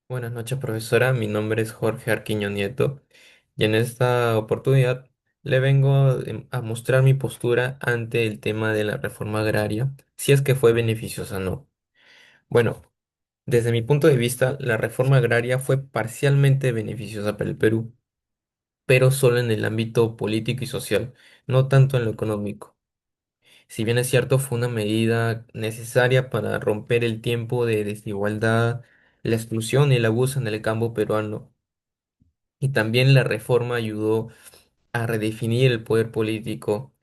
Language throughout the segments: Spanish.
Buenas noches, profesora. Mi nombre es Jorge Arquiño Nieto y en esta oportunidad le vengo a mostrar mi postura ante el tema de la reforma agraria, si es que fue beneficiosa o no. Bueno, desde mi punto de vista, la reforma agraria fue parcialmente beneficiosa para el Perú, pero solo en el ámbito político y social, no tanto en lo económico. Si bien es cierto, fue una medida necesaria para romper el tiempo de desigualdad, la exclusión y el abuso en el campo peruano. Y también la reforma ayudó a redefinir el poder político,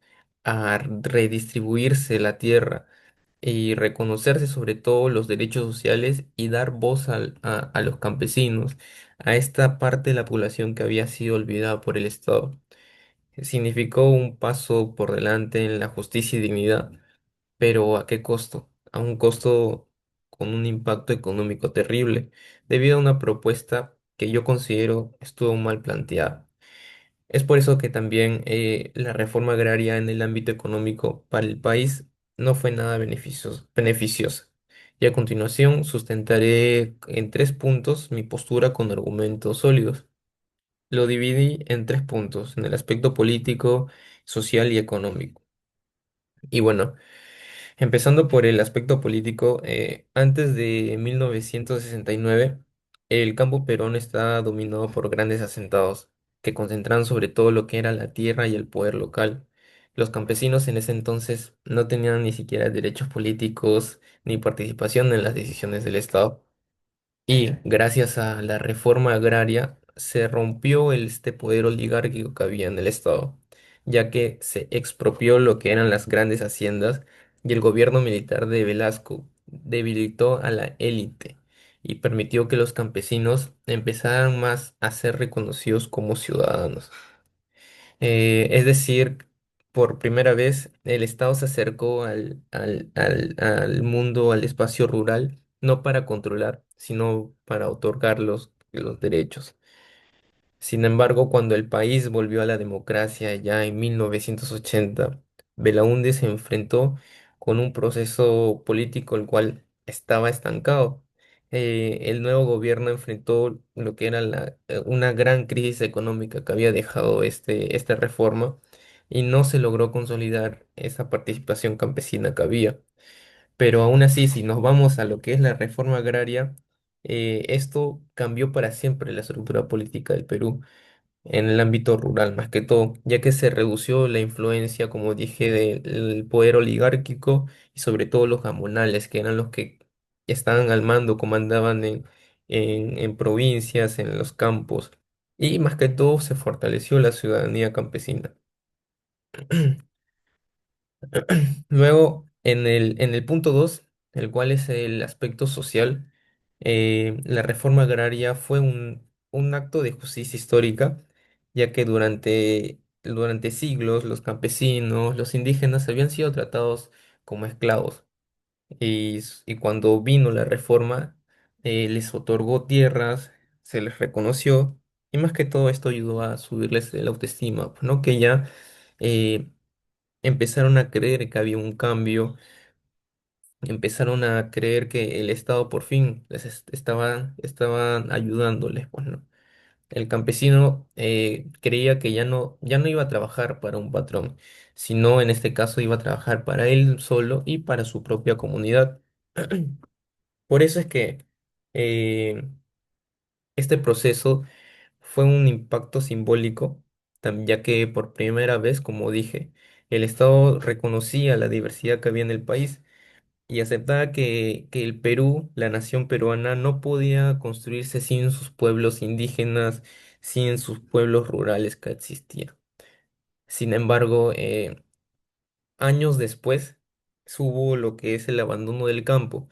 a redistribuirse la tierra y reconocerse sobre todo los derechos sociales y dar voz a los campesinos, a esta parte de la población que había sido olvidada por el Estado. Significó un paso por delante en la justicia y dignidad, pero ¿a qué costo? A un costo con un impacto económico terrible, debido a una propuesta que yo considero estuvo mal planteada. Es por eso que también la reforma agraria en el ámbito económico para el país no fue nada beneficiosa. Y a continuación sustentaré en tres puntos mi postura con argumentos sólidos. Lo dividí en tres puntos, en el aspecto político, social y económico. Y bueno, empezando por el aspecto político, antes de 1969, el campo peruano estaba dominado por grandes asentados que concentraban sobre todo lo que era la tierra y el poder local. Los campesinos en ese entonces no tenían ni siquiera derechos políticos ni participación en las decisiones del Estado. Y gracias a la reforma agraria se rompió este poder oligárquico que había en el Estado, ya que se expropió lo que eran las grandes haciendas y el gobierno militar de Velasco debilitó a la élite y permitió que los campesinos empezaran más a ser reconocidos como ciudadanos. Es decir, por primera vez el Estado se acercó al mundo, al espacio rural, no para controlar, sino para otorgar los derechos. Sin embargo, cuando el país volvió a la democracia ya en 1980, Belaúnde se enfrentó con un proceso político el cual estaba estancado. El nuevo gobierno enfrentó lo que era una gran crisis económica que había dejado esta reforma y no se logró consolidar esa participación campesina que había. Pero aún así, si nos vamos a lo que es la reforma agraria, esto cambió para siempre la estructura política del Perú en el ámbito rural más que todo, ya que se redució la influencia, como dije, del poder oligárquico y sobre todo los gamonales, que eran los que estaban al mando, comandaban en provincias, en los campos, y más que todo se fortaleció la ciudadanía campesina. Luego, en el punto 2, el cual es el aspecto social, la reforma agraria fue un acto de justicia histórica, ya que durante siglos los campesinos, los indígenas habían sido tratados como esclavos. Y cuando vino la reforma, les otorgó tierras, se les reconoció, y más que todo esto ayudó a subirles la autoestima, pues, ¿no? Que ya eh, empezaron a creer que había un cambio, empezaron a creer que el Estado por fin estaba ayudándoles, pues, ¿no? El campesino creía que ya no iba a trabajar para un patrón, sino en este caso iba a trabajar para él solo y para su propia comunidad. Por eso es que eh, este proceso fue un impacto simbólico, ya que por primera vez, como dije, el Estado reconocía la diversidad que había en el país y aceptaba que el Perú, la nación peruana, no podía construirse sin sus pueblos indígenas, sin sus pueblos rurales que existían. Sin embargo, años después, hubo lo que es el abandono del campo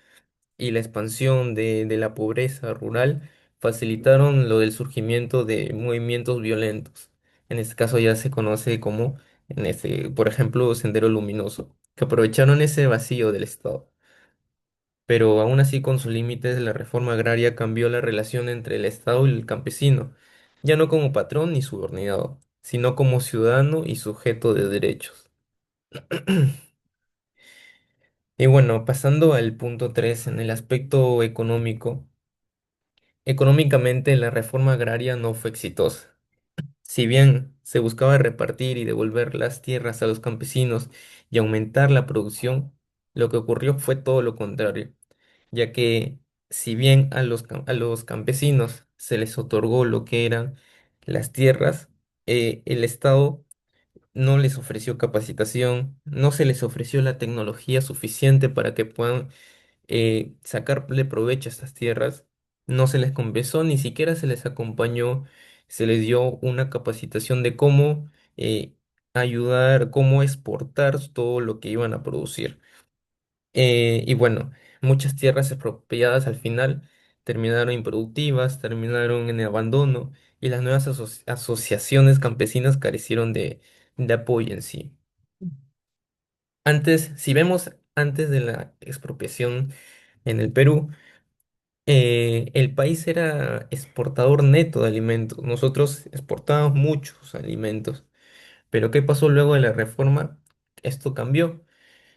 y la expansión de la pobreza rural facilitaron lo del surgimiento de movimientos violentos. En este caso ya se conoce como, por ejemplo, Sendero Luminoso, que aprovecharon ese vacío del Estado. Pero aún así, con sus límites, la reforma agraria cambió la relación entre el Estado y el campesino, ya no como patrón ni subordinado, sino como ciudadano y sujeto de derechos. Y bueno, pasando al punto 3 en el aspecto económico. Económicamente, la reforma agraria no fue exitosa. Si bien se buscaba repartir y devolver las tierras a los campesinos y aumentar la producción, lo que ocurrió fue todo lo contrario, ya que si bien a los campesinos se les otorgó lo que eran las tierras, el Estado no les ofreció capacitación, no se les ofreció la tecnología suficiente para que puedan sacarle provecho a estas tierras. No se les compensó, ni siquiera se les acompañó, se les dio una capacitación de cómo ayudar, cómo exportar todo lo que iban a producir. Y bueno, muchas tierras expropiadas al final terminaron improductivas, terminaron en el abandono y las nuevas asociaciones campesinas carecieron de apoyo en sí. Antes, si vemos antes de la expropiación en el Perú, el país era exportador neto de alimentos. Nosotros exportábamos muchos alimentos. Pero ¿qué pasó luego de la reforma? Esto cambió.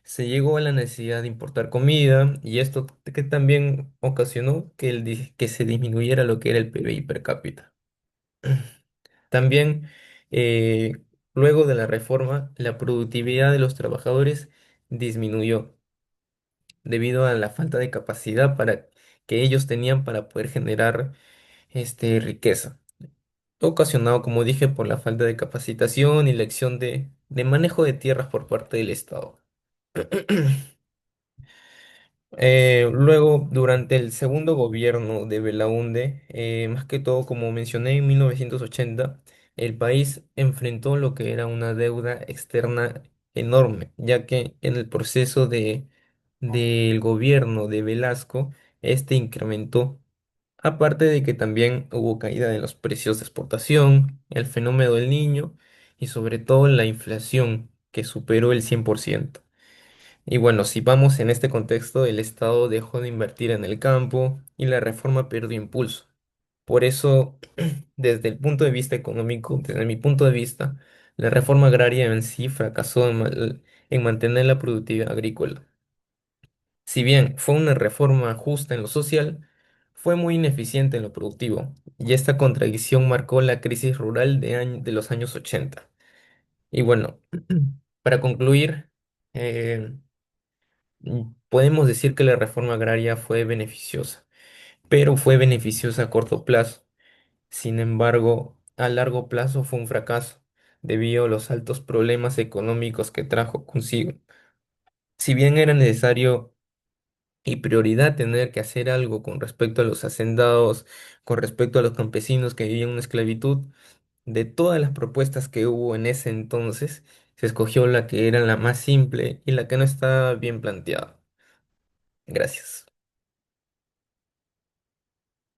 Se llegó a la necesidad de importar comida y esto que también ocasionó que, que se disminuyera lo que era el PBI per cápita. También, luego de la reforma, la productividad de los trabajadores disminuyó debido a la falta de capacidad que ellos tenían para poder generar riqueza, ocasionado, como dije, por la falta de capacitación y lección de manejo de tierras por parte del Estado. Luego, durante el segundo gobierno de Belaúnde, más que todo, como mencioné, en 1980, el país enfrentó lo que era una deuda externa enorme, ya que en el proceso del gobierno de Velasco, este incrementó. Aparte de que también hubo caída de los precios de exportación, el fenómeno del niño y sobre todo la inflación que superó el 100%. Y bueno, si vamos en este contexto, el Estado dejó de invertir en el campo y la reforma perdió impulso. Por eso, desde el punto de vista económico, desde mi punto de vista, la reforma agraria en sí fracasó en mantener la productividad agrícola. Si bien fue una reforma justa en lo social, fue muy ineficiente en lo productivo, y esta contradicción marcó la crisis rural de los años 80. Y bueno, para concluir, eh, podemos decir que la reforma agraria fue beneficiosa, pero fue beneficiosa a corto plazo. Sin embargo, a largo plazo fue un fracaso, debido a los altos problemas económicos que trajo consigo. Si bien era necesario y prioridad tener que hacer algo con respecto a los hacendados, con respecto a los campesinos que vivían una esclavitud. De todas las propuestas que hubo en ese entonces, se escogió la que era la más simple y la que no estaba bien planteada. Gracias.